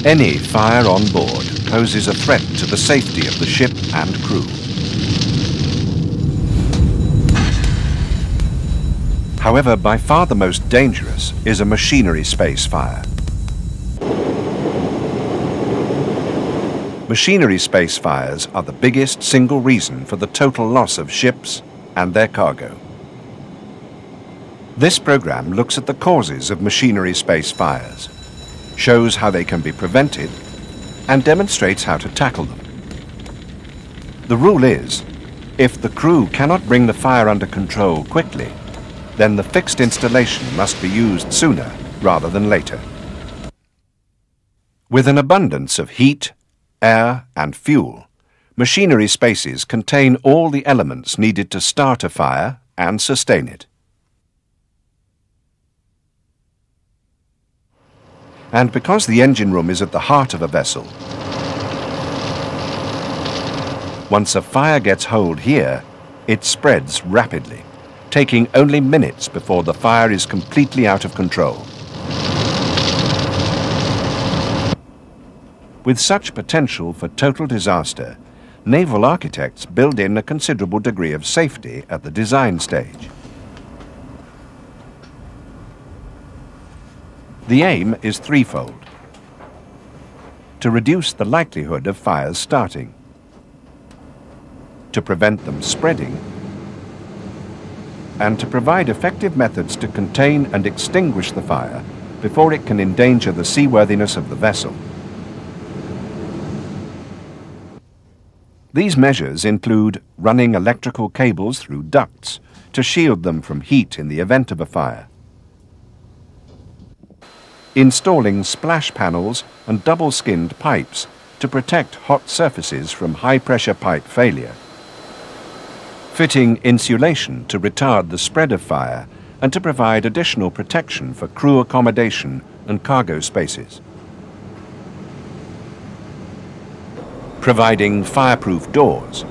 Any fire on board poses a threat to the safety of the ship and crew. However, by far the most dangerous is a machinery space fire. Machinery space fires are the biggest single reason for the total loss of ships and their cargo. This program looks at the causes of machinery space fires, shows how they can be prevented, and demonstrates how to tackle them. The rule is, if the crew cannot bring the fire under control quickly, then the fixed installation must be used sooner rather than later. With an abundance of heat, air, and fuel, machinery spaces contain all the elements needed to start a fire and sustain it. And because the engine room is at the heart of a vessel, once a fire gets hold here, it spreads rapidly, taking only minutes before the fire is completely out of control. With such potential for total disaster, naval architects build in a considerable degree of safety at the design stage. The aim is threefold: to reduce the likelihood of fires starting, to prevent them spreading, and to provide effective methods to contain and extinguish the fire before it can endanger the seaworthiness of the vessel. These measures include running electrical cables through ducts to shield them from heat in the event of a fire, installing splash panels and double-skinned pipes to protect hot surfaces from high-pressure pipe failure, fitting insulation to retard the spread of fire and to provide additional protection for crew accommodation and cargo spaces, providing fireproof doors,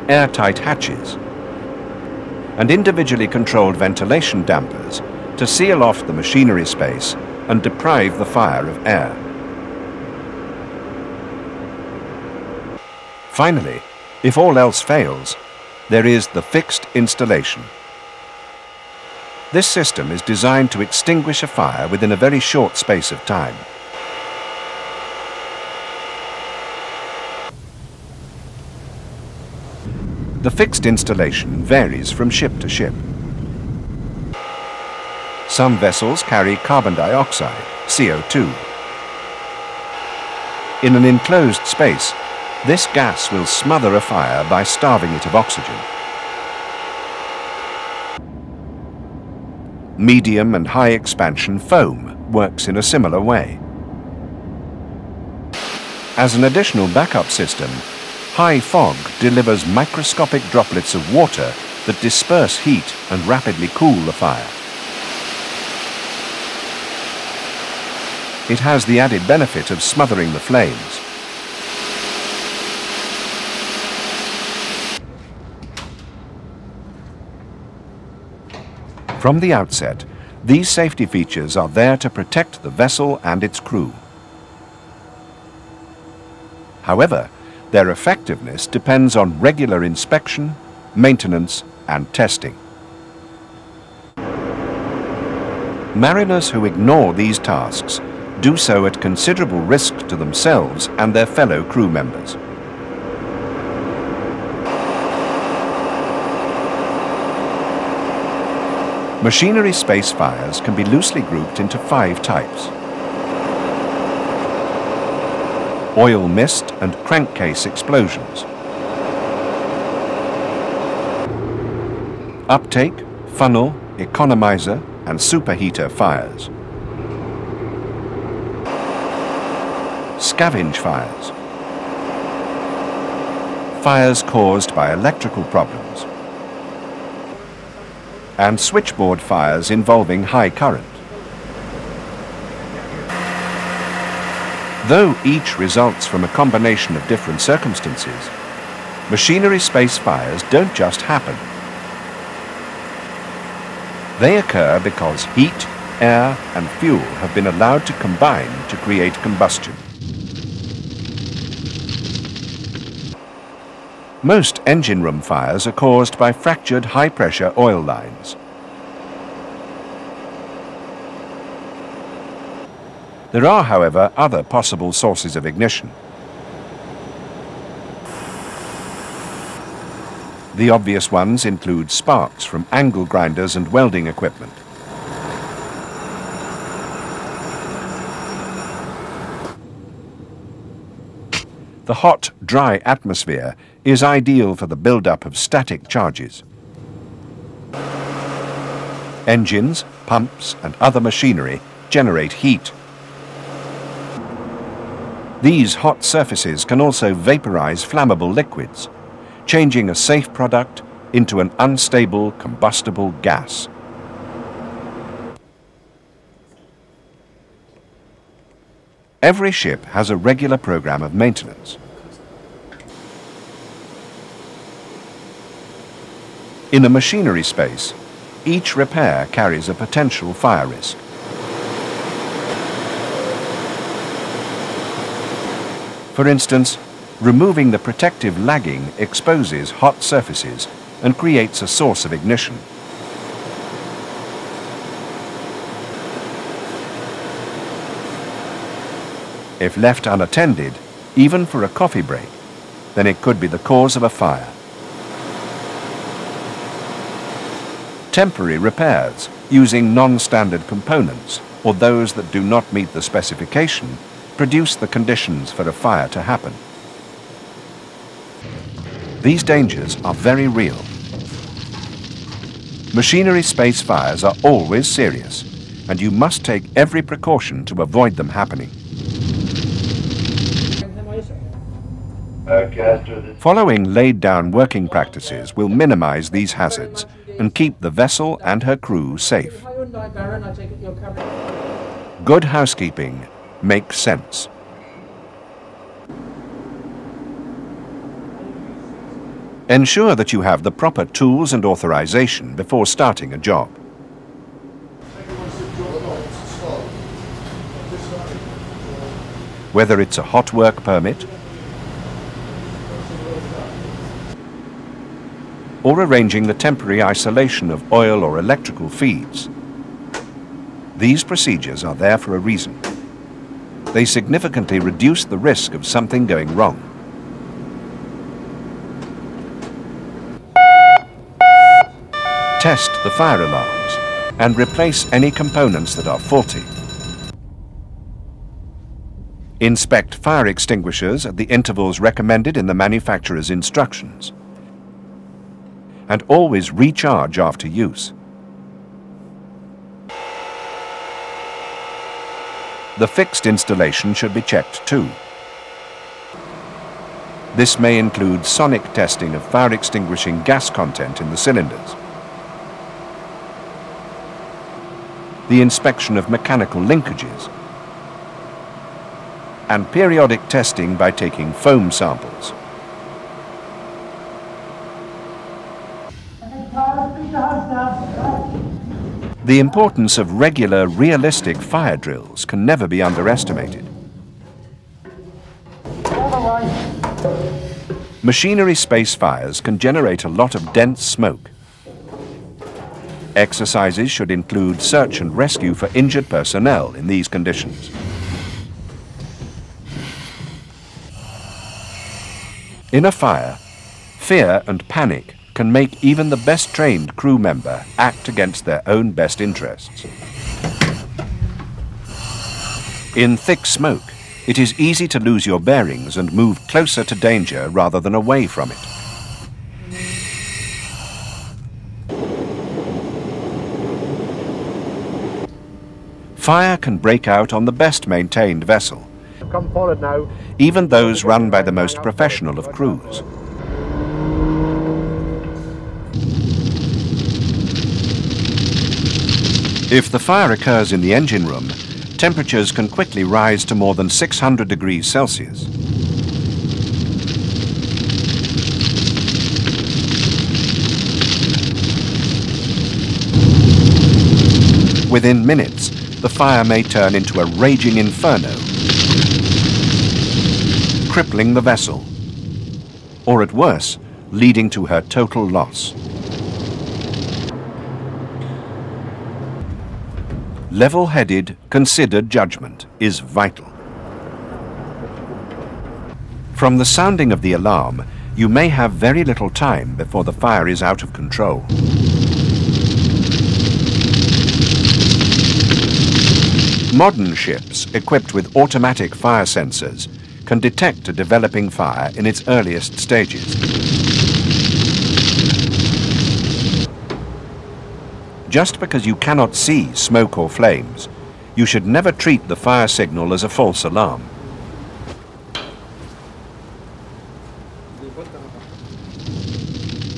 airtight hatches, and individually controlled ventilation dampers to seal off the machinery space and deprive the fire of air. Finally, if all else fails, there is the fixed installation. This system is designed to extinguish a fire within a very short space of time. The fixed installation varies from ship to ship. Some vessels carry carbon dioxide, CO2. In an enclosed space, this gas will smother a fire by starving it of oxygen. Medium and high expansion foam works in a similar way. As an additional backup system, high fog delivers microscopic droplets of water that disperse heat and rapidly cool the fire. It has the added benefit of smothering the flames. From the outset, these safety features are there to protect the vessel and its crew. However, their effectiveness depends on regular inspection, maintenance, and testing. Mariners who ignore these tasks do so at considerable risk to themselves and their fellow crew members. Machinery space fires can be loosely grouped into 5 types: oil mist and crankcase explosions, uptake, funnel, economizer, and superheater fires, scavenge fires, fires caused by electrical problems, and switchboard fires involving high current. Though each results from a combination of different circumstances, machinery space fires don't just happen. They occur because heat, air and fuel have been allowed to combine to create combustion. Most engine room fires are caused by fractured high-pressure oil lines. There are, however, other possible sources of ignition. The obvious ones include sparks from angle grinders and welding equipment. The hot, dry atmosphere is ideal for the build-up of static charges. Engines, pumps, and other machinery generate heat. These hot surfaces can also vaporize flammable liquids, changing a safe product into an unstable, combustible gas. Every ship has a regular program of maintenance. In a machinery space, each repair carries a potential fire risk. For instance, removing the protective lagging exposes hot surfaces and creates a source of ignition. If left unattended, even for a coffee break, then it could be the cause of a fire. Temporary repairs using non-standard components or those that do not meet the specification produce the conditions for a fire to happen. These dangers are very real. Machinery space fires are always serious, and you must take every precaution to avoid them happening. Following laid-down working practices will minimize these hazards and keep the vessel and her crew safe. Good housekeeping makes sense. Ensure that you have the proper tools and authorization before starting a job. Whether it's a hot work permit or arranging the temporary isolation of oil or electrical feeds, these procedures are there for a reason. They significantly reduce the risk of something going wrong. Test the fire alarms and replace any components that are faulty. Inspect fire extinguishers at the intervals recommended in the manufacturer's instructions. And always recharge after use. The fixed installation should be checked too. This may include sonic testing of fire extinguishing gas content in the cylinders, the inspection of mechanical linkages, and periodic testing by taking foam samples. The importance of regular, realistic fire drills can never be underestimated. Machinery space fires can generate a lot of dense smoke. Exercises should include search and rescue for injured personnel in these conditions. In a fire, fear and panic can make even the best trained crew member act against their own best interests. In thick smoke, it is easy to lose your bearings and move closer to danger rather than away from it. Fire can break out on the best maintained vessel, Come forward now. even those run by the most professional of crews. If the fire occurs in the engine room, temperatures can quickly rise to more than 600 degrees Celsius. Within minutes, the fire may turn into a raging inferno, crippling the vessel, or at worse, leading to her total loss. Level-headed, considered judgment is vital. From the sounding of the alarm, you may have very little time before the fire is out of control. Modern ships equipped with automatic fire sensors can detect a developing fire in its earliest stages. Just because you cannot see smoke or flames, you should never treat the fire signal as a false alarm.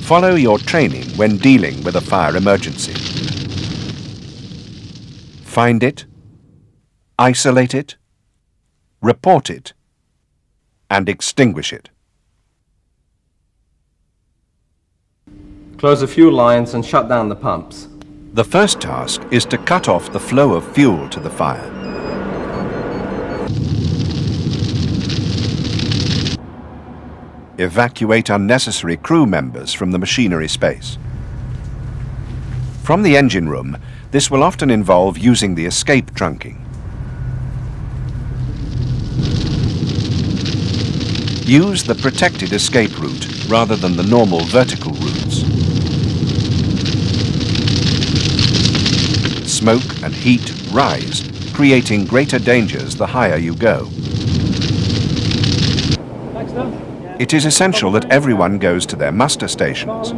Follow your training when dealing with a fire emergency. Find it, isolate it, report it, and extinguish it. Close a fuel lines and shut down the pumps. The first task is to cut off the flow of fuel to the fire. Evacuate unnecessary crew members from the machinery space. From the engine room, this will often involve using the escape trunking. Use the protected escape route rather than the normal vertical routes. Smoke and heat rise, creating greater dangers the higher you go. It is essential that everyone goes to their muster stations.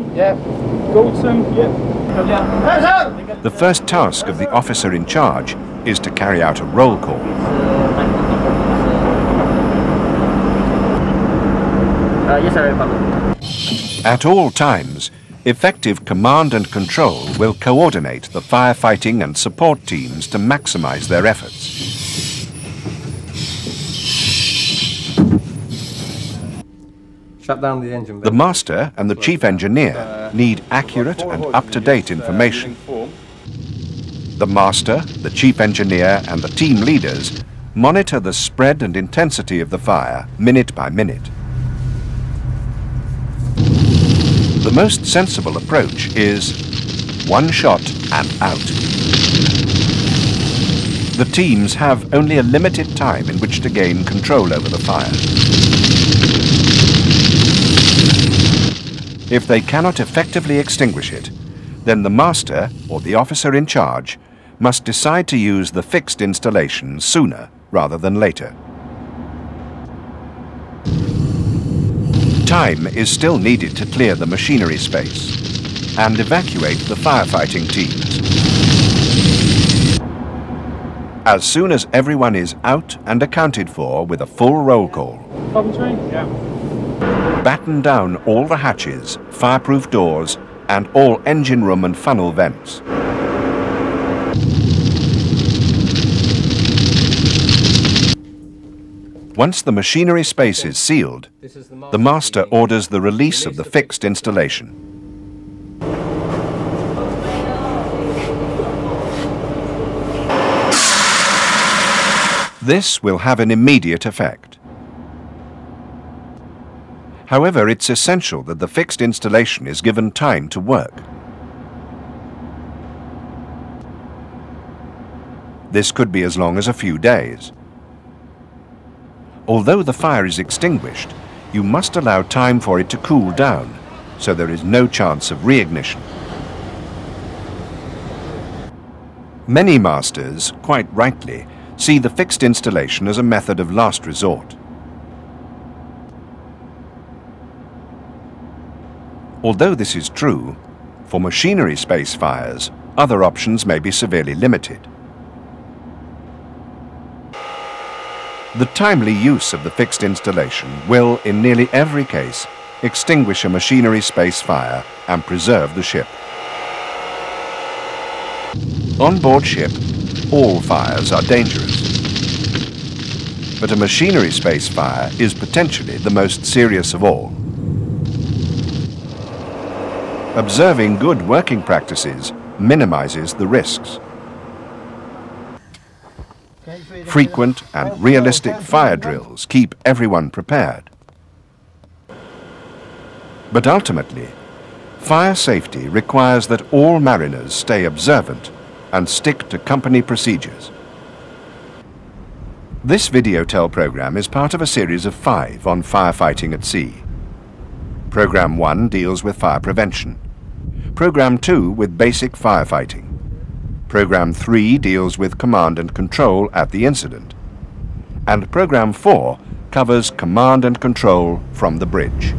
The first task of the officer in charge is to carry out a roll call. Yes, sir. At all times, effective command and control will coordinate the firefighting and support teams to maximize their efforts. Shut down the engine. The master and the chief engineer need accurate and up-to-date information. The master, the chief engineer, and the team leaders monitor the spread and intensity of the fire minute by minute. The most sensible approach is one shot and out. The teams have only a limited time in which to gain control over the fire. If they cannot effectively extinguish it, then the master or the officer in charge must decide to use the fixed installation sooner rather than later. Time is still needed to clear the machinery space and evacuate the firefighting teams. As soon as everyone is out and accounted for with a full roll call, batten down all the hatches, fireproof doors, and all engine room and funnel vents. Once the machinery space is sealed, the master orders the release of the fixed installation. This will have an immediate effect. However, it's essential that the fixed installation is given time to work. This could be as long as a few days. Although the fire is extinguished, you must allow time for it to cool down, so there is no chance of reignition. Many masters, quite rightly, see the fixed installation as a method of last resort. Although this is true, for machinery space fires, other options may be severely limited. The timely use of the fixed installation will, in nearly every case, extinguish a machinery space fire and preserve the ship. On board ship, all fires are dangerous. But a machinery space fire is potentially the most serious of all. Observing good working practices minimizes the risks. Frequent and realistic fire drills keep everyone prepared. But ultimately, fire safety requires that all mariners stay observant and stick to company procedures. This VideoTel program is part of a series of 5 on firefighting at sea. Program 1 deals with fire prevention. Program 2 with basic firefighting. Program 3 deals with command and control at the incident. And Program 4 covers command and control from the bridge.